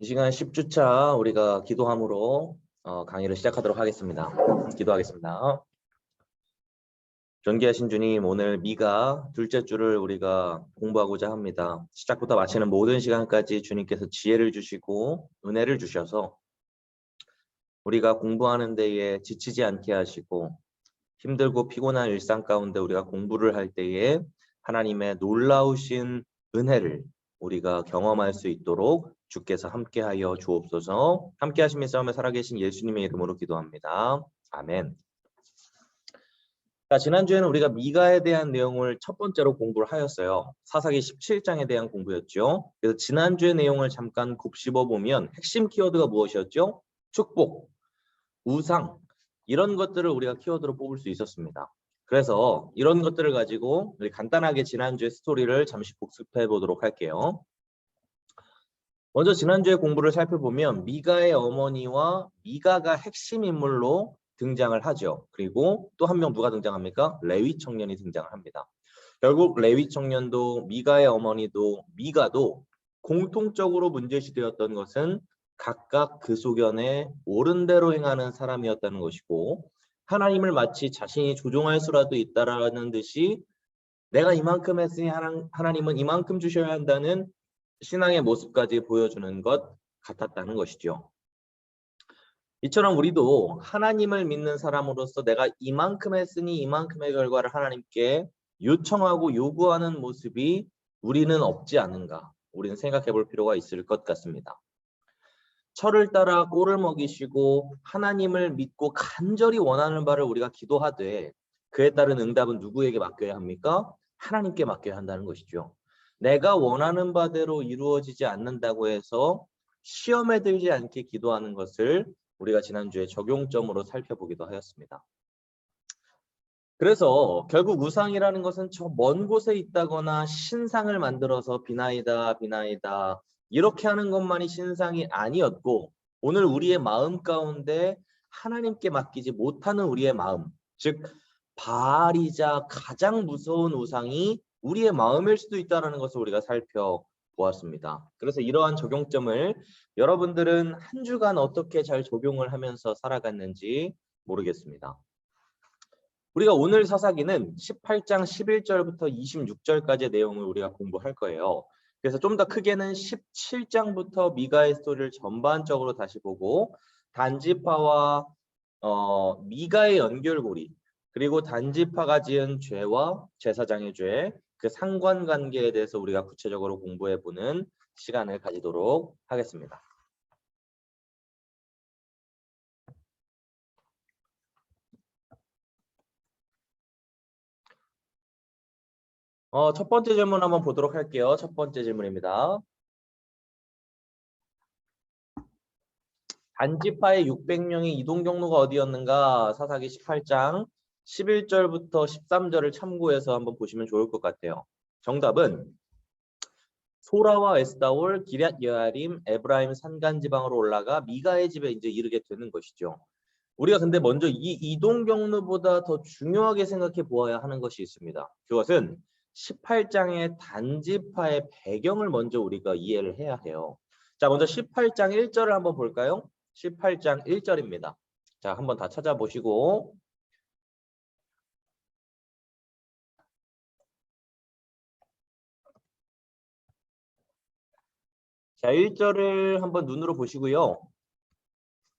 이 시간 10주차 우리가 기도함으로 강의를 시작하도록 하겠습니다. 기도하겠습니다. 존귀하신 주님, 오늘 미가 둘째 주를 우리가 공부하고자 합니다. 시작부터 마치는 모든 시간까지 주님께서 지혜를 주시고 은혜를 주셔서 우리가 공부하는 데에 지치지 않게 하시고 힘들고 피곤한 일상 가운데 우리가 공부를 할 때에 하나님의 놀라우신 은혜를 우리가 경험할 수 있도록 주께서 함께하여 주옵소서. 함께하시며 싸움에 살아계신 예수님의 이름으로 기도합니다. 아멘. 자, 지난주에는 우리가 미가에 대한 내용을 첫 번째로 공부를 하였어요. 사사기 17장에 대한 공부였죠. 그래서 지난주의 내용을 잠깐 곱씹어보면 핵심 키워드가 무엇이었죠? 축복, 우상, 이런 것들을 우리가 키워드로 뽑을 수 있었습니다. 그래서 이런 것들을 가지고 우리 간단하게 지난주의 스토리를 잠시 복습해 보도록 할게요. 먼저 지난주에 공부를 살펴보면 미가의 어머니와 미가가 핵심 인물로 등장을 하죠. 그리고 또 한 명 누가 등장합니까? 레위 청년이 등장을 합니다. 결국 레위 청년도 미가의 어머니도 미가도 공통적으로 문제시되었던 것은 각각 그 소견에 옳은 대로 행하는 사람이었다는 것이고, 하나님을 마치 자신이 조종할 수라도 있다라는 듯이 내가 이만큼 했으니 하나님은 이만큼 주셔야 한다는 신앙의 모습까지 보여주는 것 같았다는 것이죠. 이처럼 우리도 하나님을 믿는 사람으로서 내가 이만큼 했으니 이만큼의 결과를 하나님께 요청하고 요구하는 모습이 우리는 없지 않은가, 우리는 생각해 볼 필요가 있을 것 같습니다. 철을 따라 꼴을 먹이시고 하나님을 믿고 간절히 원하는 바를 우리가 기도하되 그에 따른 응답은 누구에게 맡겨야 합니까? 하나님께 맡겨야 한다는 것이죠. 내가 원하는 바대로 이루어지지 않는다고 해서 시험에 들지 않게 기도하는 것을 우리가 지난주에 적용점으로 살펴보기도 하였습니다. 그래서 결국 우상이라는 것은 저 먼 곳에 있다거나 신상을 만들어서 비나이다 비나이다 이렇게 하는 것만이 신상이 아니었고, 오늘 우리의 마음 가운데 하나님께 맡기지 못하는 우리의 마음, 즉 바알이자 가장 무서운 우상이 우리의 마음일 수도 있다는 것을 우리가 살펴보았습니다. 그래서 이러한 적용점을 여러분들은 한 주간 어떻게 잘 적용을 하면서 살아갔는지 모르겠습니다. 우리가 오늘 사사기는 18장 11절부터 26절까지의 내용을 우리가 공부할 거예요. 그래서 좀 더 크게는 17장부터 미가의 스토리를 전반적으로 다시 보고 단지파와 미가의 연결고리, 그리고 단지파가 지은 죄와 제사장의 죄, 그 상관관계에 대해서 우리가 구체적으로 공부해보는 시간을 가지도록 하겠습니다. 첫 번째 질문 한번 보도록 할게요. 첫 번째 질문입니다. 단지파의 600명의 이동 경로가 어디였는가? 사사기 18장 11절부터 13절을 참고해서 한번 보시면 좋을 것 같아요. 정답은 소라와 에스다올, 기럇 여아림, 에브라임 산간 지방으로 올라가 미가의 집에 이제 이르게 되는 것이죠. 우리가 근데 먼저 이 이동 경로보다 더 중요하게 생각해 보아야 하는 것이 있습니다. 그것은 18장의 단지파의 배경을 먼저 우리가 이해를 해야 해요. 자, 먼저 18장 1절을 한번 볼까요? 18장 1절입니다. 자, 한번 다 찾아보시고 자, 1절을 한번 눈으로 보시고요.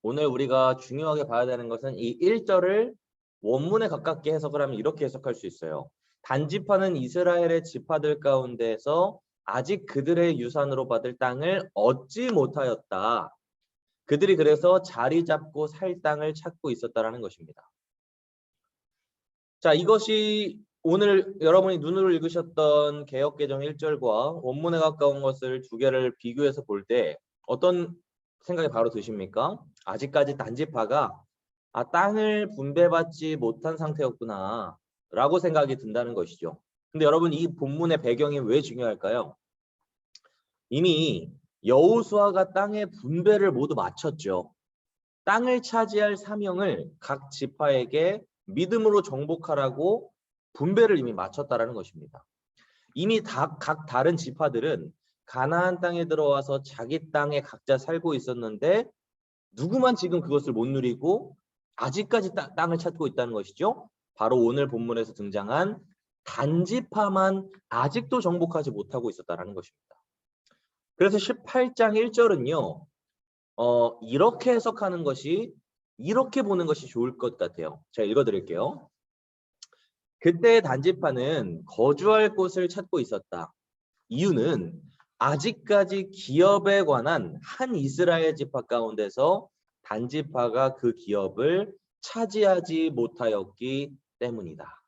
오늘 우리가 중요하게 봐야 되는 것은 이 1절을 원문에 가깝게 해석을 하면 이렇게 해석할 수 있어요. 단지파는 이스라엘의 지파들 가운데에서 아직 그들의 유산으로 받을 땅을 얻지 못하였다. 그들이 그래서 자리 잡고 살 땅을 찾고 있었다라는 것입니다. 자, 이것이 오늘 여러분이 눈으로 읽으셨던 개역개정 1절과 원문에 가까운 것을 두 개를 비교해서 볼 때 어떤 생각이 바로 드십니까? 아직까지 단지파가 땅을 분배받지 못한 상태였구나 라고 생각이 든다는 것이죠. 근데 여러분, 이 본문의 배경이 왜 중요할까요? 이미 여호수아가 땅의 분배를 모두 마쳤죠. 땅을 차지할 사명을 각 지파에게 믿음으로 정복하라고 분배를 이미 마쳤다라는 것입니다. 이미 각 다른 지파들은 가나안 땅에 들어와서 자기 땅에 각자 살고 있었는데 누구만 지금 그것을 못 누리고 아직까지 땅을 찾고 있다는 것이죠. 바로 오늘 본문에서 등장한 단지파만 아직도 정복하지 못하고 있었다는 것입니다. 그래서 18장 1절은요. 이렇게 해석하는 것이 이렇게 보는 것이 좋을 것 같아요. 제가 읽어드릴게요. 그때 단지파는 거주할 곳을 찾고 있었다. 이유는 아직까지 기업에 관한 한 이스라엘 지파 가운데서 단지파가 그 기업을 차지하지 못하였기 때문이다.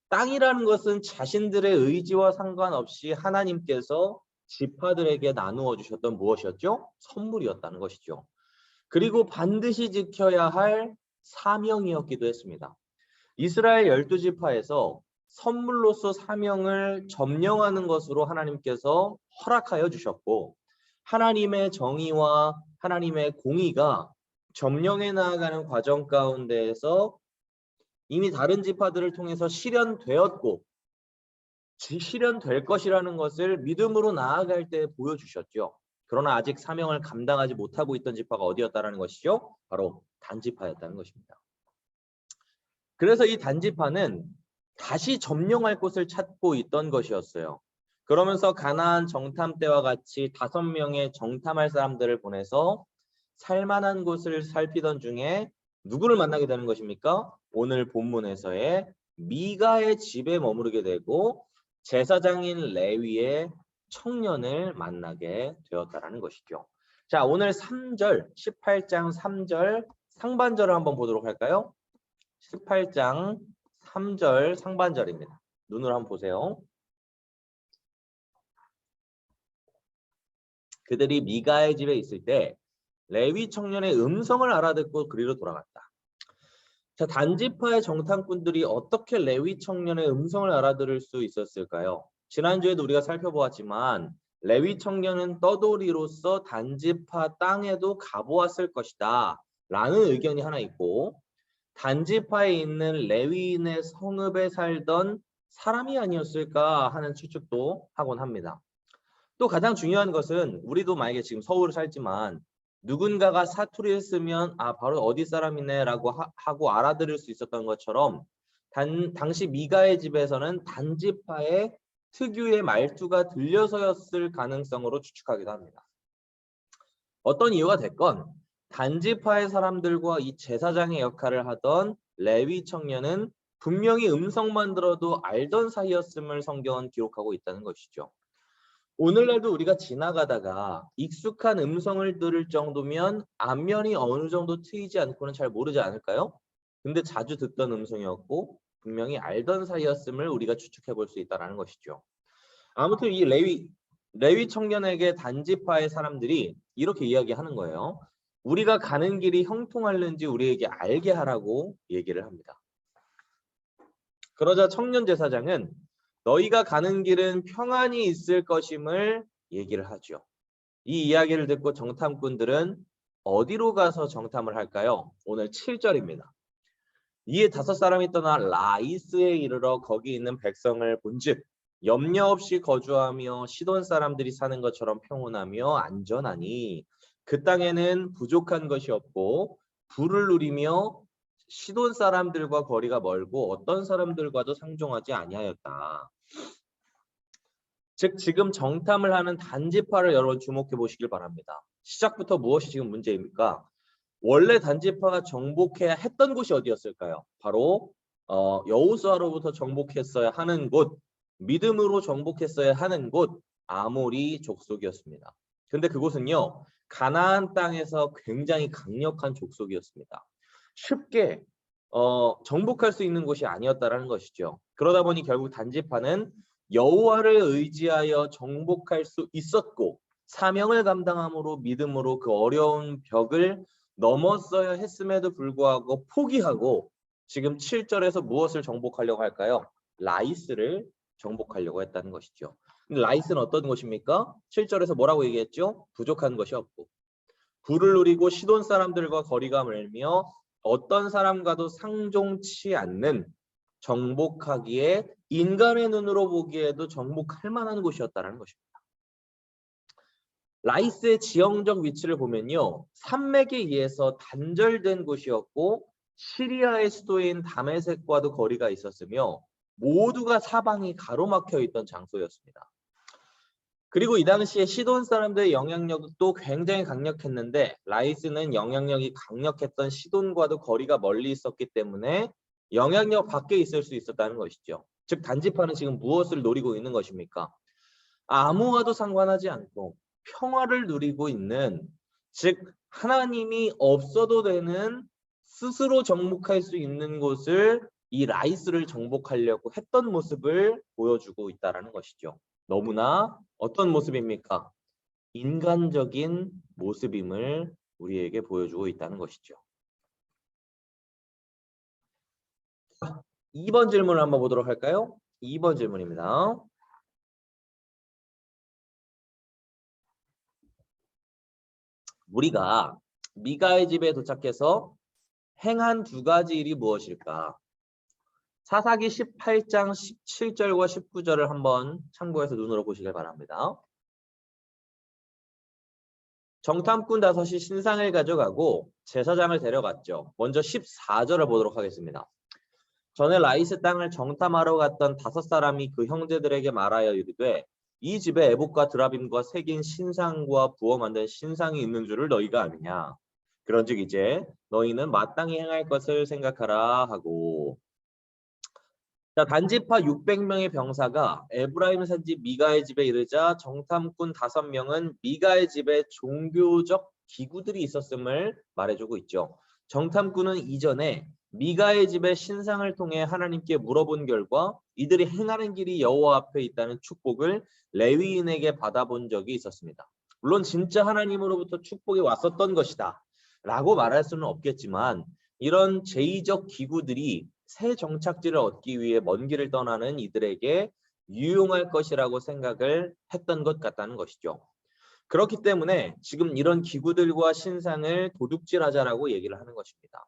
땅이라는 것은 자신들의 의지와 상관없이 하나님께서 지파들에게 나누어 주셨던 무엇이었죠? 선물이었다는 것이죠. 그리고 반드시 지켜야 할 사명이었기도 했습니다. 이스라엘 12지파에서 선물로서 사명을 점령하는 것으로 하나님께서 허락하여 주셨고 하나님의 정의와 하나님의 공의가 점령해 나아가는 과정 가운데에서 이미 다른 지파들을 통해서 실현되었고 실현될 것이라는 것을 믿음으로 나아갈 때 보여주셨죠. 그러나 아직 사명을 감당하지 못하고 있던 지파가 어디였다는 것이죠? 바로 단지파였다는 것입니다. 그래서 이 단지파는 다시 점령할 곳을 찾고 있던 것이었어요. 그러면서 가나안 정탐 때와 같이 5명의 정탐할 사람들을 보내서 살만한 곳을 살피던 중에 누구를 만나게 되는 것입니까? 오늘 본문에서의 미가의 집에 머무르게 되고 제사장인 레위의 청년을 만나게 되었다는 것이죠. 자, 오늘 3절, 18장 3절 상반절을 한번 보도록 할까요? 18장 3절 상반절입니다. 눈으로 한번 보세요. 그들이 미가의 집에 있을 때 레위 청년의 음성을 알아듣고 그리로 돌아갔다. 자, 단지파의 정탐꾼들이 어떻게 레위 청년의 음성을 알아들을 수 있었을까요? 지난주에도 우리가 살펴보았지만 레위 청년은 떠돌이로서 단지파 땅에도 가보았을 것이다 라는 의견이 하나 있고 단지파에 있는 레위인의 성읍에 살던 사람이 아니었을까 하는 추측도 하곤 합니다. 또 가장 중요한 것은 우리도 만약에 지금 서울에 살지만 누군가가 사투리를 쓰면 바로 어디 사람이네 라고 하고 알아들을 수 있었던 것처럼 당시 미가의 집에서는 단지파의 특유의 말투가 들려서였을 가능성으로 추측하기도 합니다. 어떤 이유가 됐건 단지파의 사람들과 이 제사장의 역할을 하던 레위 청년은 분명히 음성만 들어도 알던 사이였음을 성경은 기록하고 있다는 것이죠. 오늘날도 우리가 지나가다가 익숙한 음성을 들을 정도면 안면이 어느 정도 트이지 않고는 잘 모르지 않을까요? 근데 자주 듣던 음성이었고 분명히 알던 사이였음을 우리가 추측해 볼 수 있다는 것이죠. 아무튼 이 레위 청년에게 단지파의 사람들이 이렇게 이야기하는 거예요. 우리가 가는 길이 형통할는지 우리에게 알게 하라고 얘기를 합니다. 그러자 청년 제사장은 너희가 가는 길은 평안이 있을 것임을 얘기를 하죠. 이 이야기를 듣고 정탐꾼들은 어디로 가서 정탐을 할까요? 오늘 7절입니다. 이에 5사람이 떠나 라이스에 이르러 거기 있는 백성을 본즉 염려 없이 거주하며 시돈 사람들이 사는 것처럼 평온하며 안전하니 그 땅에는 부족한 것이 없고 부를 누리며 시돈 사람들과 거리가 멀고 어떤 사람들과도 상종하지 아니하였다. 즉 지금 정탐을 하는 단지파를 여러분 주목해 보시길 바랍니다. 시작부터 무엇이 지금 문제입니까? 원래 단지파가 정복해야 했던 곳이 어디였을까요? 바로 여호수아로부터 정복했어야 하는 곳, 믿음으로 정복했어야 하는 곳 아모리 족속이었습니다. 근데 그곳은요 가나안 땅에서 굉장히 강력한 족속이었습니다. 쉽게 정복할 수 있는 곳이 아니었다라는 것이죠. 그러다 보니 결국 단지파는 여호와를 의지하여 정복할 수 있었고 사명을 감당함으로 믿음으로 그 어려운 벽을 넘었어야 했음에도 불구하고 포기하고 지금 7절에서 무엇을 정복하려고 할까요? 라이스를 정복하려고 했다는 것이죠. 라이스는 어떤 곳입니까? 7절에서 뭐라고 얘기했죠? 부족한 것이 없고 부를 누리고 시돈 사람들과 거리가 멀며 어떤 사람과도 상종치 않는 정복하기에 인간의 눈으로 보기에도 정복할 만한 곳이었다는 것입니다. 라이스의 지형적 위치를 보면요. 산맥에 의해서 단절된 곳이었고 시리아의 수도인 다메섹과도 거리가 있었으며 모두가 사방이 가로막혀 있던 장소였습니다. 그리고 이 당시에 시돈 사람들의 영향력도 굉장히 강력했는데 라이스는 영향력이 강력했던 시돈과도 거리가 멀리 있었기 때문에 영향력 밖에 있을 수 있었다는 것이죠. 즉 단지파는 지금 무엇을 노리고 있는 것입니까? 아무와도 상관하지 않고 평화를 누리고 있는, 즉 하나님이 없어도 되는 스스로 정복할 수 있는 곳을 이 라이스를 정복하려고 했던 모습을 보여주고 있다는 것이죠. 너무나 어떤 모습입니까? 인간적인 모습임을 우리에게 보여주고 있다는 것이죠. 2번 질문을 한번 보도록 할까요? 2번 질문입니다. 우리가 미가의 집에 도착해서 행한 두 가지 일이 무엇일까? 사사기 18장 17절과 19절을 한번 참고해서 눈으로 보시길 바랍니다. 정탐꾼 5이 신상을 가져가고 제사장을 데려갔죠. 먼저 14절을 보도록 하겠습니다. 전에 라이스 땅을 정탐하러 갔던 5사람이 그 형제들에게 말하여 이르되 이 집에 에봇과 드라빔과 새긴 신상과 부어 만든 신상이 있는 줄을 너희가 아느냐. 그런즉 이제 너희는 마땅히 행할 것을 생각하라 하고. 자, 단지파 600명의 병사가 에브라임 산지 미가의 집에 이르자 정탐꾼 5명은 미가의 집에 종교적 기구들이 있었음을 말해주고 있죠. 정탐꾼은 이전에 미가의 집의 신상을 통해 하나님께 물어본 결과 이들이 행하는 길이 여호와 앞에 있다는 축복을 레위인에게 받아본 적이 있었습니다. 물론 진짜 하나님으로부터 축복이 왔었던 것이다 라고 말할 수는 없겠지만 이런 제의적 기구들이 새 정착지를 얻기 위해 먼 길을 떠나는 이들에게 유용할 것이라고 생각을 했던 것 같다는 것이죠. 그렇기 때문에 지금 이런 기구들과 신상을 도둑질하자라고 얘기를 하는 것입니다.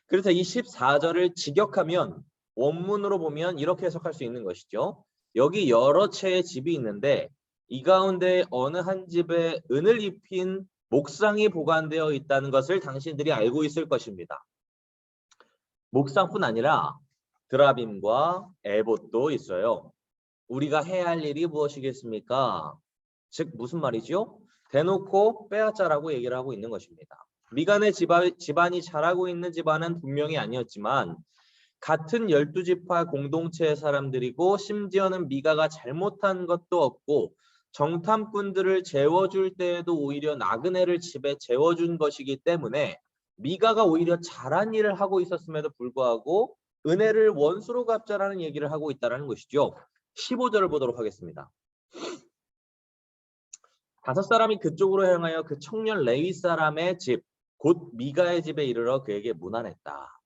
그래서 이 14절을 직역하면 원문으로 보면 이렇게 해석할 수 있는 것이죠. 여기 여러 채의 집이 있는데 이 가운데 어느 한 집에 은을 입힌 목상이 보관되어 있다는 것을 당신들이 알고 있을 것입니다. 목상뿐 아니라 드라빔과 에봇도 있어요. 우리가 해야 할 일이 무엇이겠습니까? 즉 무슨 말이죠? 대놓고 빼앗자라고 얘기를 하고 있는 것입니다. 미간의 집안이 잘하고 있는 집안은 분명히 아니었지만 같은 12지파 공동체의 사람들이고 심지어는 미가가 잘못한 것도 없고 정탐꾼들을 재워줄 때에도 오히려 나그네를 집에 재워준 것이기 때문에 미가가 오히려 잘한 일을 하고 있었음에도 불구하고 은혜를 원수로 갚자라는 얘기를 하고 있다는 것이죠. 15절을 보도록 하겠습니다. 5사람이 그쪽으로 향하여 그 청년 레위 사람의 집, 곧 미가의 집에 이르러 그에게 문안했다.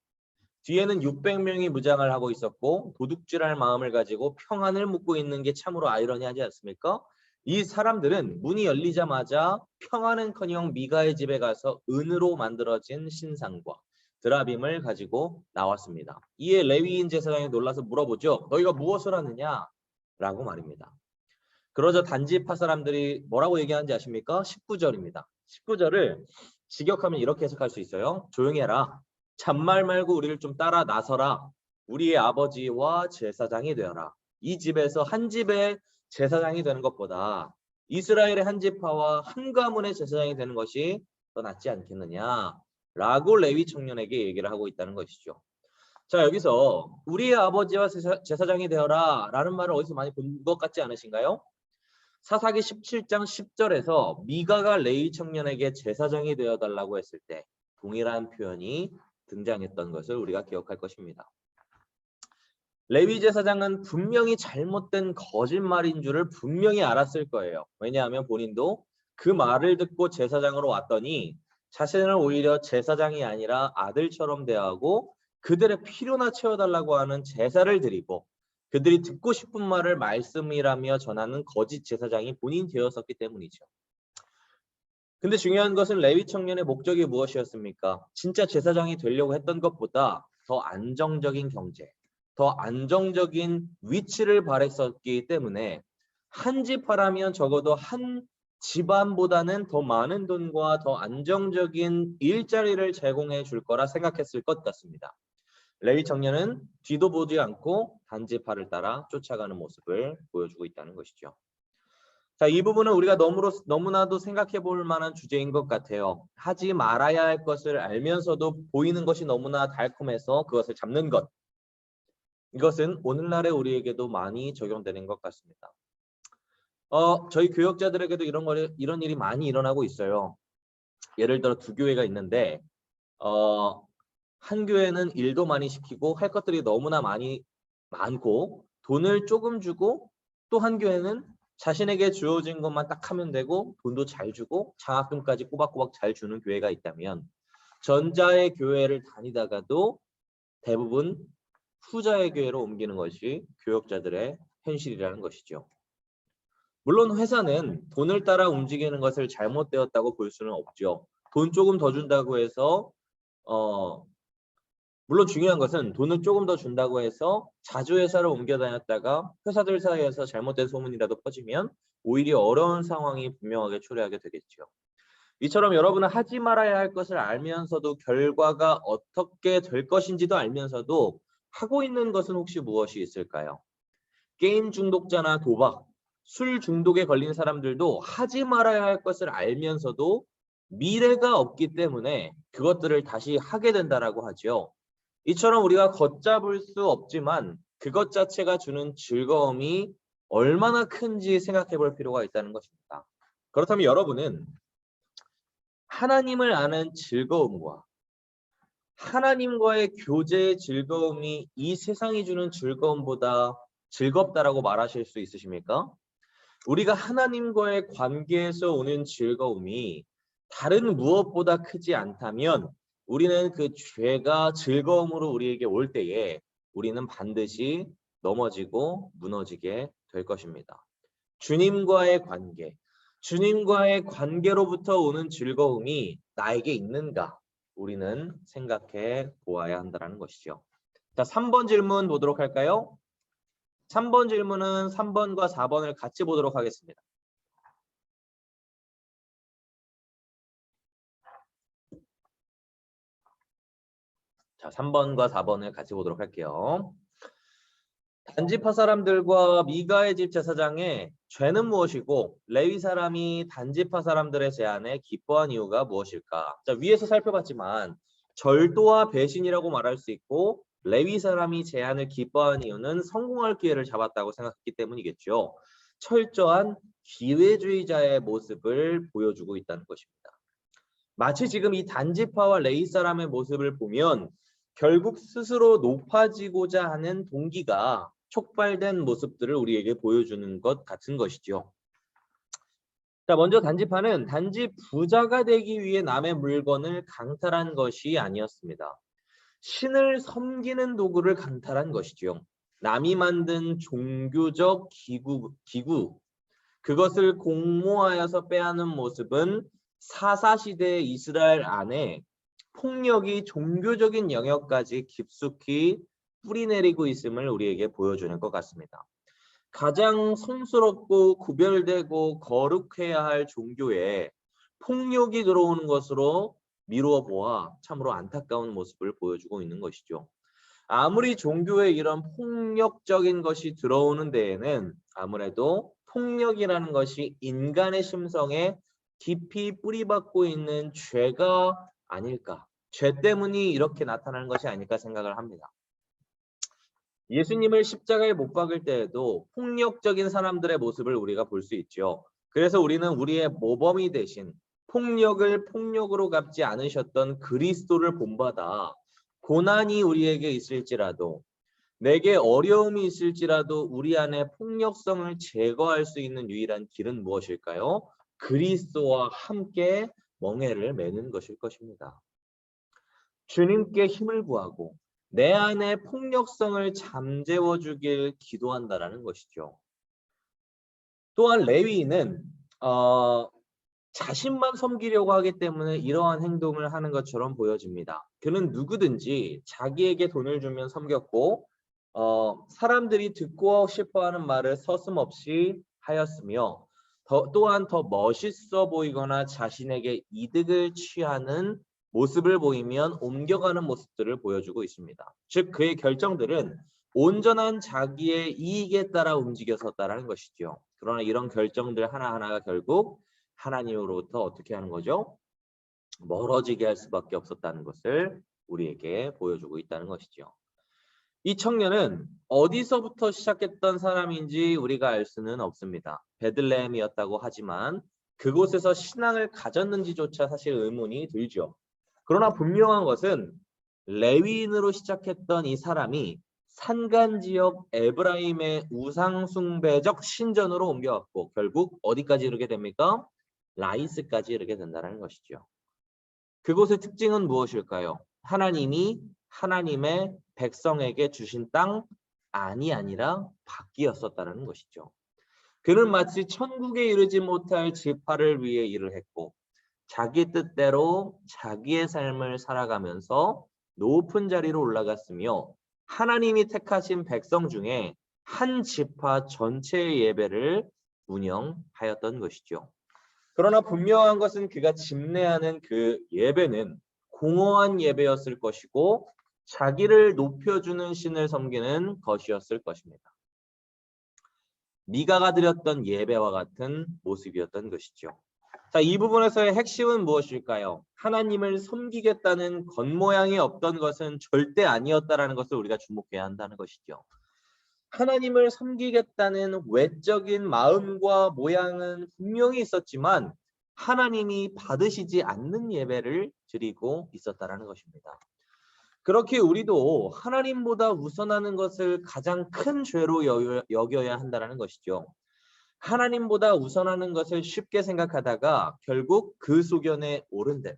뒤에는 600명이 무장을 하고 있었고 도둑질할 마음을 가지고 평안을 묻고 있는 게 참으로 아이러니하지 않습니까? 이 사람들은 문이 열리자마자 평안은커녕 미가의 집에 가서 은으로 만들어진 신상과 드라빔을 가지고 나왔습니다. 이에 레위인 제사장이 놀라서 물어보죠. 너희가 무엇을 하느냐? 라고 말입니다. 그러자 단지파 사람들이 뭐라고 얘기하는지 아십니까? 19절입니다. 19절을 직역하면 이렇게 해석할 수 있어요. 조용히 해라. 잔말 말고 우리를 좀 따라 나서라. 우리의 아버지와 제사장이 되어라. 이 집에서 한 집의 제사장이 되는 것보다 이스라엘의 한 지파와 한 가문의 제사장이 되는 것이 더 낫지 않겠느냐 라고 레위 청년에게 얘기를 하고 있다는 것이죠. 자, 여기서 우리의 아버지와 제사장이 되어라 라는 말을 어디서 많이 본 것 같지 않으신가요? 사사기 17장 10절에서 미가가 레위 청년에게 제사장이 되어달라고 했을 때 동일한 표현이 등장했던 것을 우리가 기억할 것입니다. 레위 제사장은 분명히 잘못된 거짓말인 줄을 분명히 알았을 거예요. 왜냐하면 본인도 그 말을 듣고 제사장으로 왔더니 자신을 오히려 제사장이 아니라 아들처럼 대하고 그들의 필요나 채워달라고 하는 제사를 드리고 그들이 듣고 싶은 말을 말씀이라며 전하는 거짓 제사장이 본인 되었었기 때문이죠. 근데 중요한 것은 레위 청년의 목적이 무엇이었습니까? 진짜 제사장이 되려고 했던 것보다 더 안정적인 경제, 더 안정적인 위치를 바랬었기 때문에 한 지파라면 적어도 한 집안보다는 더 많은 돈과 더 안정적인 일자리를 제공해 줄 거라 생각했을 것 같습니다. 레위 청년은 뒤도 보지 않고 단지파를 따라 쫓아가는 모습을 보여주고 있다는 것이죠. 자, 이 부분은 우리가 너무나도 생각해 볼 만한 주제인 것 같아요. 하지 말아야 할 것을 알면서도 보이는 것이 너무나 달콤해서 그것을 잡는 것. 이것은 오늘날의 우리에게도 많이 적용되는 것 같습니다. 저희 교역자들에게도 이런 일이 많이 일어나고 있어요. 예를 들어 두 교회가 있는데 한 교회는 일도 많이 시키고 할 것들이 너무나 많고 돈을 조금 주고, 또 한 교회는 자신에게 주어진 것만 딱 하면 되고 돈도 잘 주고 장학금까지 꼬박꼬박 잘 주는 교회가 있다면, 전자의 교회를 다니다가도 대부분 후자의 교회로 옮기는 것이 교역자들의 현실이라는 것이죠. 물론 회사는 돈을 따라 움직이는 것을 잘못되었다고 볼 수는 없죠. 돈 조금 더 준다고 해서 물론 중요한 것은 돈을 조금 더 준다고 해서 자주 회사를 옮겨 다녔다가 회사들 사이에서 잘못된 소문이라도 퍼지면 오히려 어려운 상황이 분명하게 초래하게 되겠죠. 이처럼 여러분은 하지 말아야 할 것을 알면서도 결과가 어떻게 될 것인지도 알면서도 하고 있는 것은 혹시 무엇이 있을까요? 게임 중독자나 도박, 술 중독에 걸린 사람들도 하지 말아야 할 것을 알면서도 미래가 없기 때문에 그것들을 다시 하게 된다라고 하죠. 이처럼 우리가 걷잡을 수 없지만 그것 자체가 주는 즐거움이 얼마나 큰지 생각해 볼 필요가 있다는 것입니다. 그렇다면 여러분은 하나님을 아는 즐거움과 하나님과의 교제의 즐거움이 이 세상이 주는 즐거움보다 즐겁다라고 말하실 수 있으십니까? 우리가 하나님과의 관계에서 오는 즐거움이 다른 무엇보다 크지 않다면 우리는 그 죄가 즐거움으로 우리에게 올 때에 우리는 반드시 넘어지고 무너지게 될 것입니다. 주님과의 관계로부터 오는 즐거움이 나에게 있는가? 우리는 생각해 보아야 한다는 것이죠. 자, 3번 질문 보도록 할까요? 3번 질문은 3번과 4번을 같이 보도록 하겠습니다. 자, 3번과 4번을 같이 보도록 할게요. 단지파 사람들과 미가의 집 제사장의 죄는 무엇이고 레위 사람이 단지파 사람들의 제안에 기뻐한 이유가 무엇일까? 자, 위에서 살펴봤지만 절도와 배신이라고 말할 수 있고, 레위 사람이 제안을 기뻐한 이유는 성공할 기회를 잡았다고 생각했기 때문이겠죠. 철저한 기회주의자의 모습을 보여주고 있다는 것입니다. 마치 지금 이 단지파와 레위 사람의 모습을 보면 결국 스스로 높아지고자 하는 동기가 촉발된 모습들을 우리에게 보여주는 것 같은 것이죠. 자, 먼저 단지파는 단지 부자가 되기 위해 남의 물건을 강탈한 것이 아니었습니다. 신을 섬기는 도구를 강탈한 것이죠. 남이 만든 종교적 기구, 그것을 공모하여서 빼앗는 모습은 사사시대의 이스라엘 안에 폭력이 종교적인 영역까지 깊숙이 뿌리내리고 있음을 우리에게 보여주는 것 같습니다. 가장 성스럽고 구별되고 거룩해야 할 종교에 폭력이 들어오는 것으로 미루어 보아 참으로 안타까운 모습을 보여주고 있는 것이죠. 아무리 종교에 이런 폭력적인 것이 들어오는 데에는 아무래도 폭력이라는 것이 인간의 심성에 깊이 뿌리박고 있는 죄가 아닐까, 죄 때문이 이렇게 나타나는 것이 아닐까 생각을 합니다. 예수님을 십자가에 못 박을 때에도 폭력적인 사람들의 모습을 우리가 볼 수 있죠. 그래서 우리는 우리의 모범이 되신 폭력을 폭력으로 갚지 않으셨던 그리스도를 본받아 고난이 우리에게 있을지라도, 내게 어려움이 있을지라도 우리 안에 폭력성을 제거할 수 있는 유일한 길은 무엇일까요? 그리스도와 함께 멍에를 매는 것일 것입니다. 주님께 힘을 구하고 내 안에 폭력성을 잠재워 주길 기도한다라는 것이죠. 또한 레위인은 자신만 섬기려고 하기 때문에 이러한 행동을 하는 것처럼 보여집니다. 그는 누구든지 자기에게 돈을 주면 섬겼고 사람들이 듣고 싶어하는 말을 서슴없이 하였으며 또한 더 멋있어 보이거나 자신에게 이득을 취하는 모습을 보이면 옮겨가는 모습들을 보여주고 있습니다. 즉 그의 결정들은 온전한 자기의 이익에 따라 움직였었다라는 것이죠. 그러나 이런 결정들 하나하나가 결국 하나님으로부터 어떻게 하는 거죠? 멀어지게 할 수밖에 없었다는 것을 우리에게 보여주고 있다는 것이죠. 이 청년은 어디서부터 시작했던 사람인지 우리가 알 수는 없습니다. 베들레헴이었다고 하지만 그곳에서 신앙을 가졌는지조차 사실 의문이 들죠. 그러나 분명한 것은 레위인으로 시작했던 이 사람이 산간지역 에브라임의 우상숭배적 신전으로 옮겨왔고 결국 어디까지 이르게 됩니까? 라이스까지 이르게 된다는 것이죠. 그곳의 특징은 무엇일까요? 하나님이 하나님의 백성에게 주신 땅이 아니라 밖이었었다는 것이죠. 그는 마치 천국에 이르지 못할 지파를 위해 일을 했고 자기 뜻대로 자기의 삶을 살아가면서 높은 자리로 올라갔으며 하나님이 택하신 백성 중에 한 지파 전체의 예배를 운영하였던 것이죠. 그러나 분명한 것은 그가 집례하는 그 예배는 공허한 예배였을 것이고 자기를 높여주는 신을 섬기는 것이었을 것입니다. 미가가 드렸던 예배와 같은 모습이었던 것이죠. 자, 이 부분에서의 핵심은 무엇일까요? 하나님을 섬기겠다는 겉모양이 없던 것은 절대 아니었다라는 것을 우리가 주목해야 한다는 것이죠. 하나님을 섬기겠다는 외적인 마음과 모양은 분명히 있었지만 하나님이 받으시지 않는 예배를 드리고 있었다라는 것입니다. 그렇게 우리도 하나님보다 우선하는 것을 가장 큰 죄로 여겨야 한다는 것이죠. 하나님보다 우선하는 것을 쉽게 생각하다가 결국 그 소견에 오른데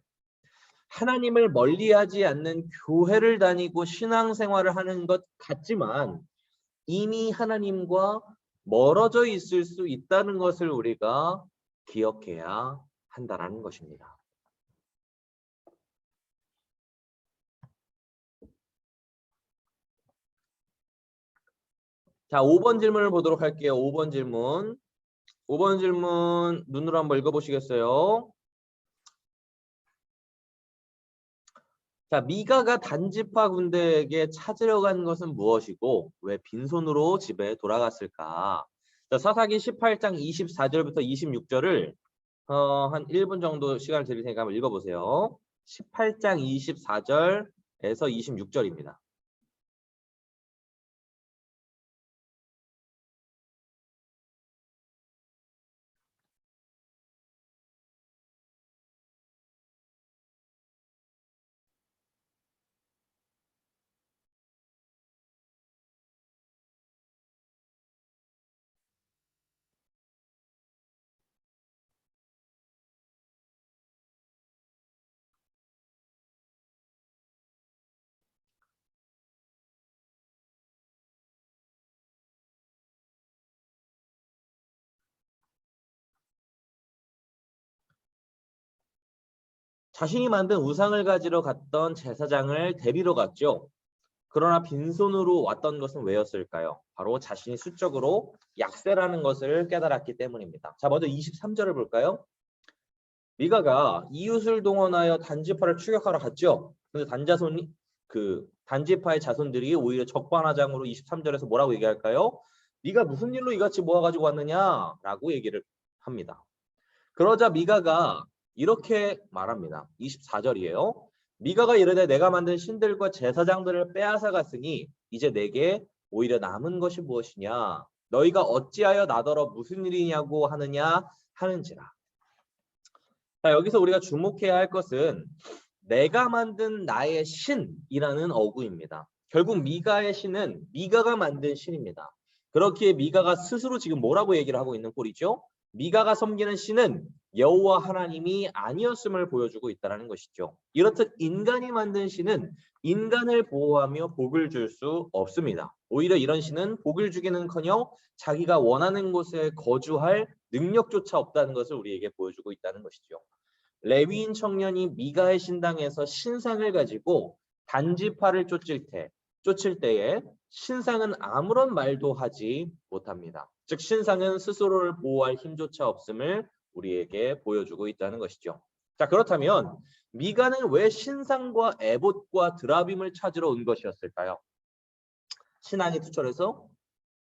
하나님을 멀리하지 않는 교회를 다니고 신앙생활을 하는 것 같지만 이미 하나님과 멀어져 있을 수 있다는 것을 우리가 기억해야 한다는 것입니다. 자, 5번 질문을 보도록 할게요. 5번 질문. 5번 질문 눈으로 한번 읽어보시겠어요? 자, 미가가 단지파 군대에게 찾으러 간 것은 무엇이고 왜 빈손으로 집에 돌아갔을까? 자, 사사기 18장 24절부터 26절을 한 1분 정도 시간을 드릴 테니까 한번 읽어보세요. 18장 24절에서 26절입니다. 자신이 만든 우상을 가지러 갔던 제사장을 데리러 갔죠. 그러나 빈손으로 왔던 것은 왜였을까요? 바로 자신이 수적으로 약세라는 것을 깨달았기 때문입니다. 자, 먼저 23절을 볼까요? 미가가 이웃을 동원하여 단지파를 추격하러 갔죠. 근데 단지파의 자손들이 오히려 적반하장으로 23절에서 뭐라고 얘기할까요? 네가 무슨 일로 이같이 모아가지고 왔느냐라고 얘기를 합니다. 그러자 미가가 이렇게 말합니다. 24절이에요. 미가가 이르되 내가 만든 신들과 제사장들을 빼앗아 갔으니 이제 내게 오히려 남은 것이 무엇이냐? 너희가 어찌하여 나더러 무슨 일이냐고 하는지라. 자, 여기서 우리가 주목해야 할 것은 내가 만든 나의 신이라는 어구입니다. 결국 미가의 신은 미가가 만든 신입니다. 그렇기에 미가가 스스로 지금 뭐라고 얘기를 하고 있는 꼴이죠? 미가가 섬기는 신은 여호와 하나님이 아니었음을 보여주고 있다는 것이죠. 이렇듯 인간이 만든 신은 인간을 보호하며 복을 줄 수 없습니다. 오히려 이런 신은 복을 주기는커녕 자기가 원하는 곳에 거주할 능력조차 없다는 것을 우리에게 보여주고 있다는 것이죠. 레위인 청년이 미가의 신당에서 신상을 가지고 단지파를 쫓을 때에 신상은 아무런 말도 하지 못합니다. 즉 신상은 스스로를 보호할 힘조차 없음을 우리에게 보여주고 있다는 것이죠. 자, 그렇다면 미가는 왜 신상과 에봇과 드라빔을 찾으러 온 것이었을까요? 신앙이 투철해서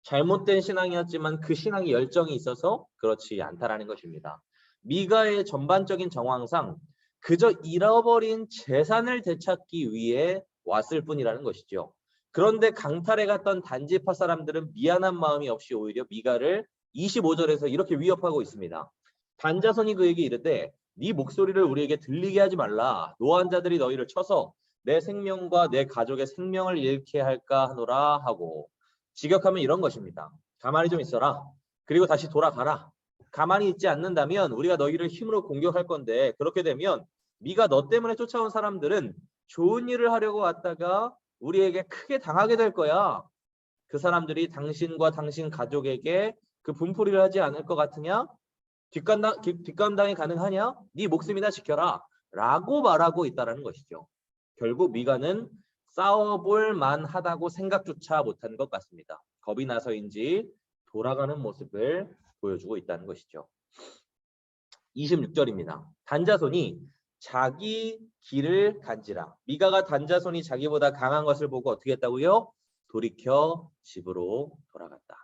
잘못된 신앙이었지만 그 신앙이 열정이 있어서 그렇지 않다라는 것입니다. 미가의 전반적인 정황상 그저 잃어버린 재산을 되찾기 위해 왔을 뿐이라는 것이죠. 그런데 강탈에 갔던 단지파 사람들은 미안한 마음이 없이 오히려 미가를 25절에서 이렇게 위협하고 있습니다. 단자손이 그에게 이르되 네 목소리를 우리에게 들리게 하지 말라. 노한 자들이 너희를 쳐서 내 생명과 내 가족의 생명을 잃게 할까 하노라 하고, 직역하면 이런 것입니다. 가만히 좀 있어라. 그리고 다시 돌아가라. 가만히 있지 않는다면 우리가 너희를 힘으로 공격할 건데, 그렇게 되면 네가 너 때문에 쫓아온 사람들은 좋은 일을 하려고 왔다가 우리에게 크게 당하게 될 거야. 그 사람들이 당신과 당신 가족에게 그 분풀이를 하지 않을 것 같으냐? 뒷감당이 가능하냐? 네 목숨이나 지켜라. 라고 말하고 있다는 것이죠. 결국 미가는 싸워볼 만하다고 생각조차 못한 것 같습니다. 겁이 나서인지 돌아가는 모습을 보여주고 있다는 것이죠. 26절입니다. 단자손이 자기 길을 간지라. 미가가 단자손이 자기보다 강한 것을 보고 어떻게 했다고요? 돌이켜 집으로 돌아갔다.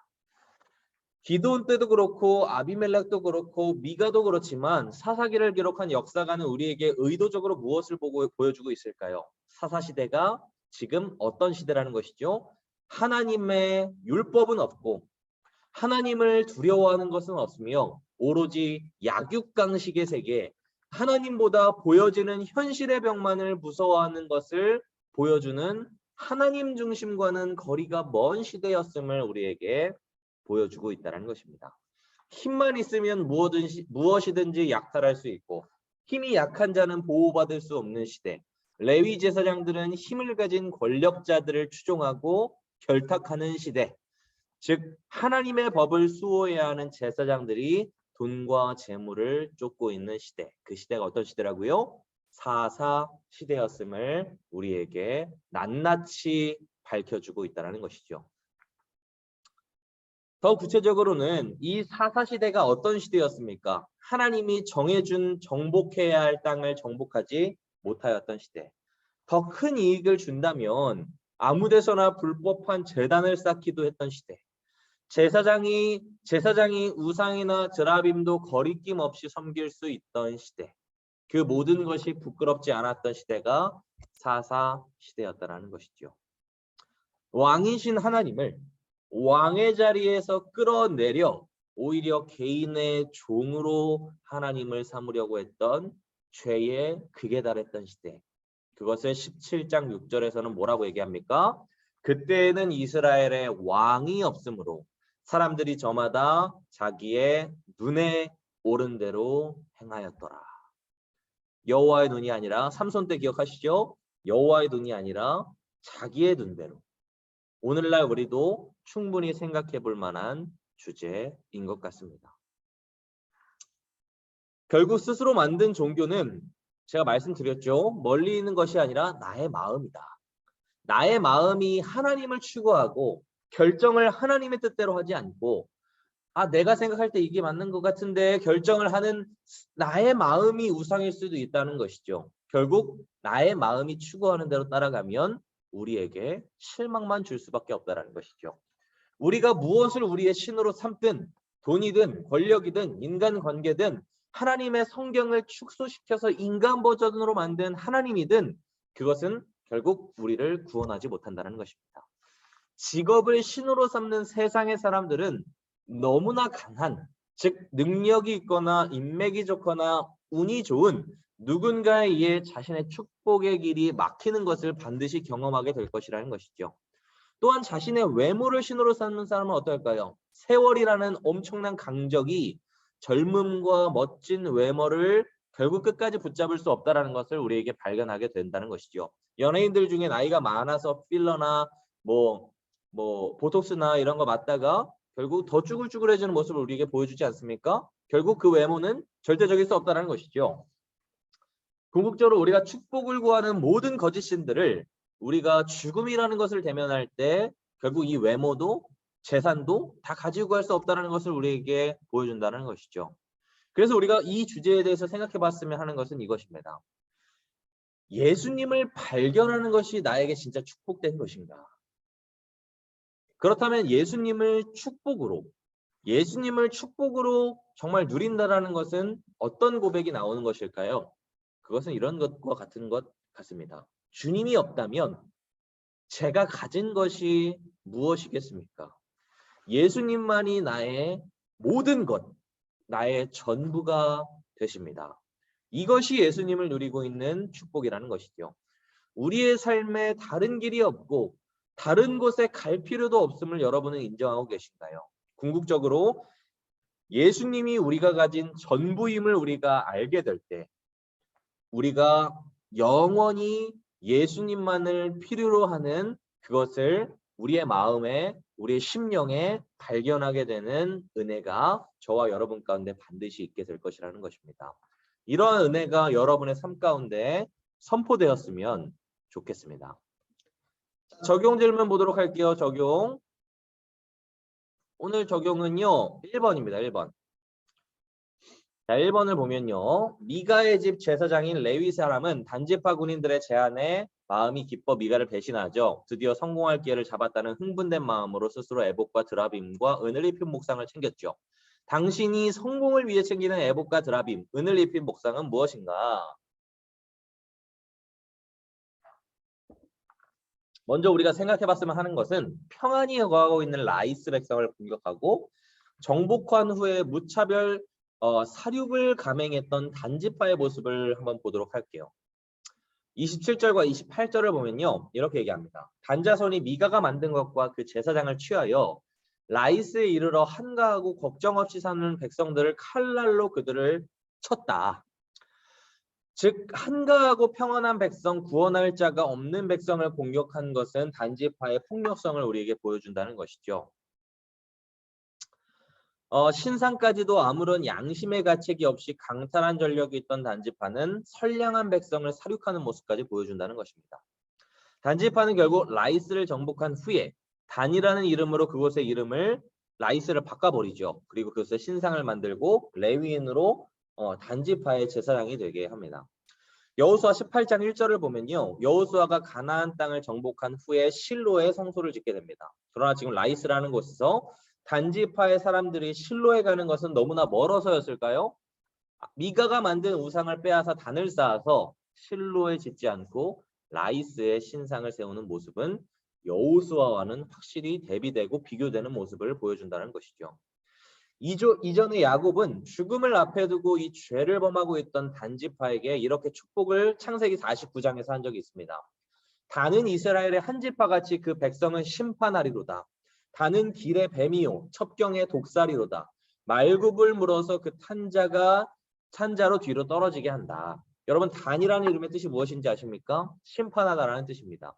기드온 때도 그렇고 아비멜렉도 그렇고 미가도 그렇지만 사사기를 기록한 역사가는 우리에게 의도적으로 무엇을 보여주고 있을까요? 사사시대가 지금 어떤 시대라는 것이죠? 하나님의 율법은 없고 하나님을 두려워하는 것은 없으며 오로지 약육강식의 세계, 하나님보다 보여지는 현실의 병만을 무서워하는 것을 보여주는 하나님 중심과는 거리가 먼 시대였음을 우리에게 보여주고 있다는 것입니다. 힘만 있으면 무엇이든지 약탈할 수 있고 힘이 약한 자는 보호받을 수 없는 시대. 레위 제사장들은 힘을 가진 권력자들을 추종하고 결탁하는 시대. 즉 하나님의 법을 수호해야 하는 제사장들이 돈과 재물을 쫓고 있는 시대. 그 시대가 어떤 시대라고요? 사사 시대였음을 우리에게 낱낱이 밝혀주고 있다는 것이죠. 더 구체적으로는 이 사사시대가 어떤 시대였습니까? 하나님이 정해준 정복해야 할 땅을 정복하지 못하였던 시대. 더 큰 이익을 준다면 아무데서나 불법한 제단을 쌓기도 했던 시대. 제사장이 우상이나 드라빔도 거리낌 없이 섬길 수 있던 시대. 그 모든 것이 부끄럽지 않았던 시대가 사사 시대였다는 것이죠. 왕이신 하나님을 왕의 자리에서 끌어내려 오히려 개인의 종으로 하나님을 삼으려고 했던 죄의 극에 달했던 시대. 그것을 17장 6절에서는 뭐라고 얘기합니까? 그때에는 이스라엘의 왕이 없으므로 사람들이 저마다 자기의 눈에 오른 대로 행하였더라. 여호와의 눈이 아니라, 삼손 때 기억하시죠? 여호와의 눈이 아니라 자기의 눈대로. 오늘날 우리도 충분히 생각해 볼 만한 주제인 것 같습니다. 결국 스스로 만든 종교는 제가 말씀드렸죠. 멀리 있는 것이 아니라 나의 마음이다. 나의 마음이 하나님을 추구하고 결정을 하나님의 뜻대로 하지 않고 내가 생각할 때 이게 맞는 것 같은데 결정을 하는 나의 마음이 우상일 수도 있다는 것이죠. 결국 나의 마음이 추구하는 대로 따라가면 우리에게 실망만 줄 수밖에 없다는 것이죠. 우리가 무엇을 우리의 신으로 삼든 돈이든 권력이든 인간관계든 하나님의 성경을 축소시켜서 인간 버전으로 만든 하나님이든 그것은 결국 우리를 구원하지 못한다는 것입니다. 직업을 신으로 삼는 세상의 사람들은 너무나 강한, 즉 능력이 있거나 인맥이 좋거나 운이 좋은 누군가에 의해 자신의 축복의 길이 막히는 것을 반드시 경험하게 될 것이라는 것이죠. 또한 자신의 외모를 신으로 삼는 사람은 어떨까요? 세월이라는 엄청난 강적이 젊음과 멋진 외모를 결국 끝까지 붙잡을 수 없다는 것을 우리에게 발견하게 된다는 것이죠. 연예인들 중에 나이가 많아서 필러나 보톡스나 이런 거 맞다가 결국 더 쭈글쭈글해지는 모습을 우리에게 보여주지 않습니까? 결국 그 외모는 절대적일 수 없다는 것이죠. 궁극적으로 우리가 축복을 구하는 모든 거짓신들을 우리가 죽음이라는 것을 대면할 때 결국 이 외모도 재산도 다 가지고 갈 수 없다는 것을 우리에게 보여준다는 것이죠. 그래서 우리가 이 주제에 대해서 생각해 봤으면 하는 것은 이것입니다. 예수님을 발견하는 것이 나에게 진짜 축복된 것인가? 그렇다면 예수님을 축복으로 정말 누린다라는 것은 어떤 고백이 나오는 것일까요? 그것은 이런 것과 같은 것 같습니다. 주님이 없다면 제가 가진 것이 무엇이겠습니까? 예수님만이 나의 모든 것, 나의 전부가 되십니다. 이것이 예수님을 누리고 있는 축복이라는 것이죠. 우리의 삶에 다른 길이 없고 다른 곳에 갈 필요도 없음을 여러분은 인정하고 계신가요? 궁극적으로 예수님이 우리가 가진 전부임을 우리가 알게 될 때 우리가 영원히 예수님만을 필요로 하는 그것을 우리의 마음에 우리의 심령에 발견하게 되는 은혜가 저와 여러분 가운데 반드시 있게 될 것이라는 것입니다. 이러한 은혜가 여러분의 삶 가운데 선포되었으면 좋겠습니다. 적용 질문 보도록 할게요. 적용. 오늘 적용은요. 1번입니다. 1번. 자, 1번을 보면요. 미가의 집 제사장인 레위 사람은 단지파 군인들의 제안에 마음이 기뻐 미가를 배신하죠. 드디어 성공할 기회를 잡았다는 흥분된 마음으로 스스로 에봇과 드라빔과 은을 입힌 목상을 챙겼죠. 당신이 성공을 위해 챙기는 에봇과 드라빔, 은을 입힌 목상은 무엇인가? 먼저 우리가 생각해봤으면 하는 것은 평안히 거하고 있는 라이스 백성을 공격하고 정복한 후에 무차별 사륙을 감행했던 단지파의 모습을 한번 보도록 할게요. 27절과 28절을 보면요. 이렇게 얘기합니다. 단자손이 미가가 만든 것과 그 제사장을 취하여 라이스에 이르러 한가하고 걱정 없이 사는 백성들을 칼날로 그들을 쳤다. 즉 한가하고 평안한 백성, 구원할 자가 없는 백성을 공격한 것은 단지파의 폭력성을 우리에게 보여준다는 것이죠. 신상까지도 아무런 양심의 가책이 없이 강탈한 전력이 있던 단지파는 선량한 백성을 사륙하는 모습까지 보여준다는 것입니다. 단지파는 결국 라이스를 정복한 후에 단이라는 이름으로 그곳의 이름을 라이스를 바꿔버리죠. 그리고 그곳에 신상을 만들고 레위인으로 단지파의 제사장이 되게 합니다. 여호수아 18장 1절을 보면요. 여호수아가 가나안 땅을 정복한 후에 실로에 성소를 짓게 됩니다. 그러나 지금 라이스라는 곳에서 단지파의 사람들이 실로에 가는 것은 너무나 멀어서였을까요? 미가가 만든 우상을 빼앗아 단을 쌓아서 실로에 짓지 않고 라이스에 신상을 세우는 모습은 여호수아와는 확실히 대비되고 비교되는 모습을 보여준다는 것이죠. 이전에 야곱은 죽음을 앞에 두고 이 죄를 범하고 있던 단지파에게 이렇게 축복을 창세기 49장에서 한 적이 있습니다. 단은 이스라엘의 한 지파같이 그 백성은 심판하리로다. 단은 길의 뱀이요 첩경의 독사리로다. 말굽을 물어서 그 탄자로 뒤로 떨어지게 한다. 여러분 단이라는 이름의 뜻이 무엇인지 아십니까? 심판하다라는 뜻입니다.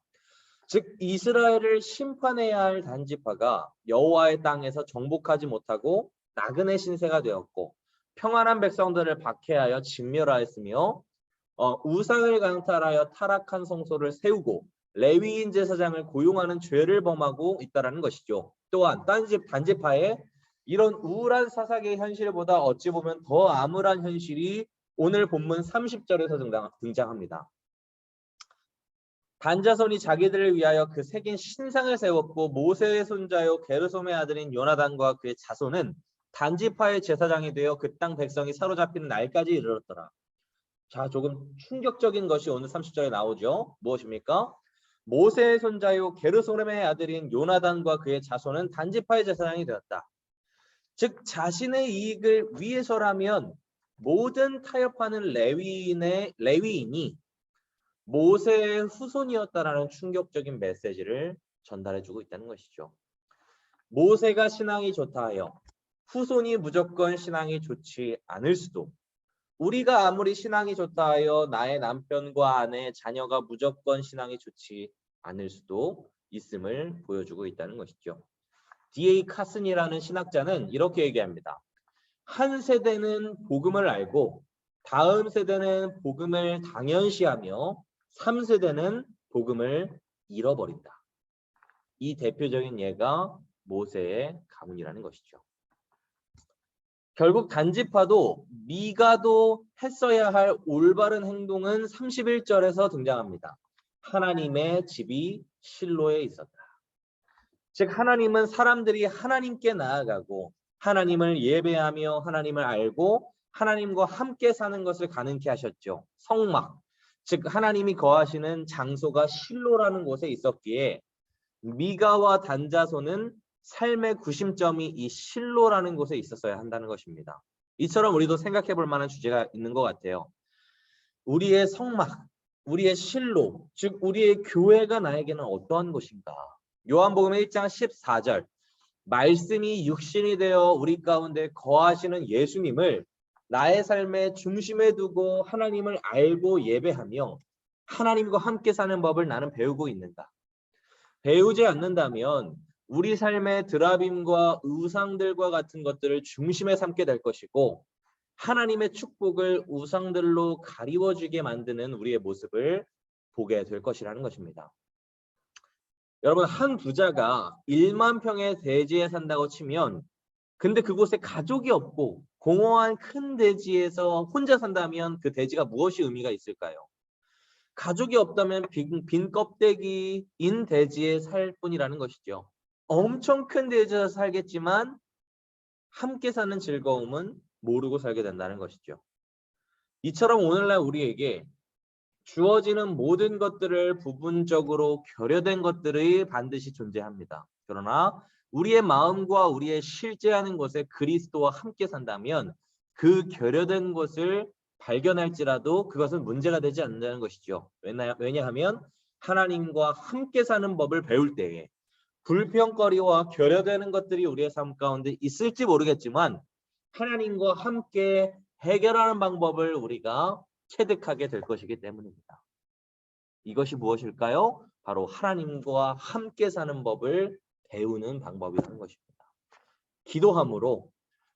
즉 이스라엘을 심판해야 할 단지파가 여호와의 땅에서 정복하지 못하고 나그네 신세가 되었고 평안한 백성들을 박해하여 진멸하였으며 우상을 강탈하여 타락한 성소를 세우고 레위인 제사장을 고용하는 죄를 범하고 있다는 것이죠. 또한 단지파의 이런 우울한 사사기의 현실보다 어찌 보면 더 암울한 현실이 오늘 본문 30절에서 등장합니다. 단자손이 자기들을 위하여 그 새긴 신상을 세웠고 모세의 손자요 게르솜의 아들인 요나단과 그의 자손은 단지파의 제사장이 되어 그 땅 백성이 사로잡히는 날까지 이르렀더라. 자, 조금 충격적인 것이 오늘 30절에 나오죠. 무엇입니까? 모세의 손자요 게르솜의 아들인 요나단과 그의 자손은 단지파의 제사장이 되었다. 즉 자신의 이익을 위해서라면 모든 타협하는 레위인이 모세의 후손이었다라는 충격적인 메시지를 전달해주고 있다는 것이죠. 모세가 신앙이 좋다 하여 후손이 무조건 신앙이 좋지 않을 수도, 우리가 아무리 신앙이 좋다 하여 나의 남편과 아내, 자녀가 무조건 신앙이 좋지 않을 수도 있음을 보여주고 있다는 것이죠. D.A. 카슨이라는 신학자는 이렇게 얘기합니다. 한 세대는 복음을 알고 다음 세대는 복음을 당연시하며 3세대는 복음을 잃어버린다. 이 대표적인 예가 모세의 가문이라는 것이죠. 결국 단지파도 미가도 했어야 할 올바른 행동은 31절에서 등장합니다. 하나님의 집이 실로에 있었다. 즉 하나님은 사람들이 하나님께 나아가고 하나님을 예배하며 하나님을 알고 하나님과 함께 사는 것을 가능케 하셨죠. 성막, 즉 하나님이 거하시는 장소가 실로라는 곳에 있었기에 미가와 단자손은 삶의 구심점이 이 실로라는 곳에 있었어야 한다는 것입니다. 이처럼 우리도 생각해 볼 만한 주제가 있는 것 같아요. 우리의 성막, 우리의 실로, 즉 우리의 교회가 나에게는 어떠한 곳인가? 요한복음 1장 14절, 말씀이 육신이 되어 우리 가운데 거하시는 예수님을 나의 삶의 중심에 두고 하나님을 알고 예배하며 하나님과 함께 사는 법을 나는 배우고 있는가? 배우지 않는다면 우리 삶의 드라빔과 우상들과 같은 것들을 중심에 삼게 될 것이고 하나님의 축복을 우상들로 가리워주게 만드는 우리의 모습을 보게 될 것이라는 것입니다. 여러분, 한 부자가 1만 평의 대지에 산다고 치면 근데 그곳에 가족이 없고 공허한 큰 대지에서 혼자 산다면 그 대지가 무엇이 의미가 있을까요? 가족이 없다면 빈 껍데기인 대지에 살 뿐이라는 것이죠. 엄청 큰 대지에서 살겠지만 함께 사는 즐거움은 모르고 살게 된다는 것이죠. 이처럼 오늘날 우리에게 주어지는 모든 것들을 부분적으로 결여된 것들이 반드시 존재합니다. 그러나 우리의 마음과 우리의 실제하는 것에 그리스도와 함께 산다면 그 결여된 것을 발견할지라도 그것은 문제가 되지 않는다는 것이죠. 왜냐하면 하나님과 함께 사는 법을 배울 때에 불평거리와 결여되는 것들이 우리의 삶 가운데 있을지 모르겠지만 하나님과 함께 해결하는 방법을 우리가 체득하게 될 것이기 때문입니다. 이것이 무엇일까요? 바로 하나님과 함께 사는 법을 배우는 방법이라는 것입니다. 기도함으로,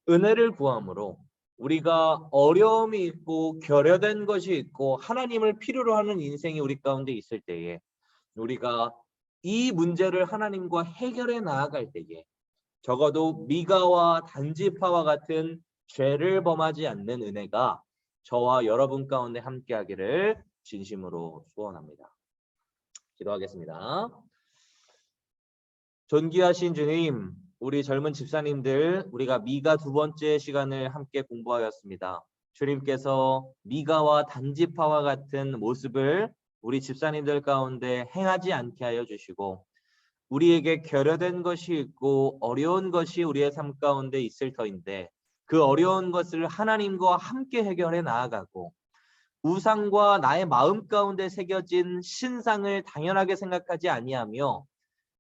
은혜를 구함으로 우리가 어려움이 있고 결여된 것이 있고 하나님을 필요로 하는 인생이 우리 가운데 있을 때에 우리가 이 문제를 하나님과 해결해 나아갈 때에 적어도 미가와 단지파와 같은 죄를 범하지 않는 은혜가 저와 여러분 가운데 함께하기를 진심으로 소원합니다. 기도하겠습니다. 존귀하신 주님, 우리 젊은 집사님들, 우리가 미가 두 번째 시간을 함께 공부하였습니다. 주님께서 미가와 단지파와 같은 모습을 우리 집사님들 가운데 행하지 않게 하여 주시고 우리에게 결여된 것이 있고 어려운 것이 우리의 삶 가운데 있을 터인데 그 어려운 것을 하나님과 함께 해결해 나아가고 우상과 나의 마음 가운데 새겨진 신상을 당연하게 생각하지 아니하며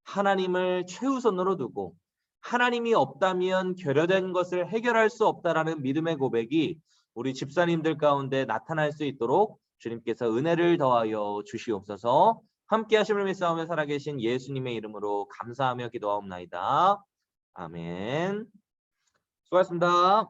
하나님을 최우선으로 두고 하나님이 없다면 결여된 것을 해결할 수 없다라는 믿음의 고백이 우리 집사님들 가운데 나타날 수 있도록 주님께서 은혜를 더하여 주시옵소서. 함께 하심을 믿사오며 살아계신 예수님의 이름으로 감사하며 기도하옵나이다. 아멘. 수고하셨습니다.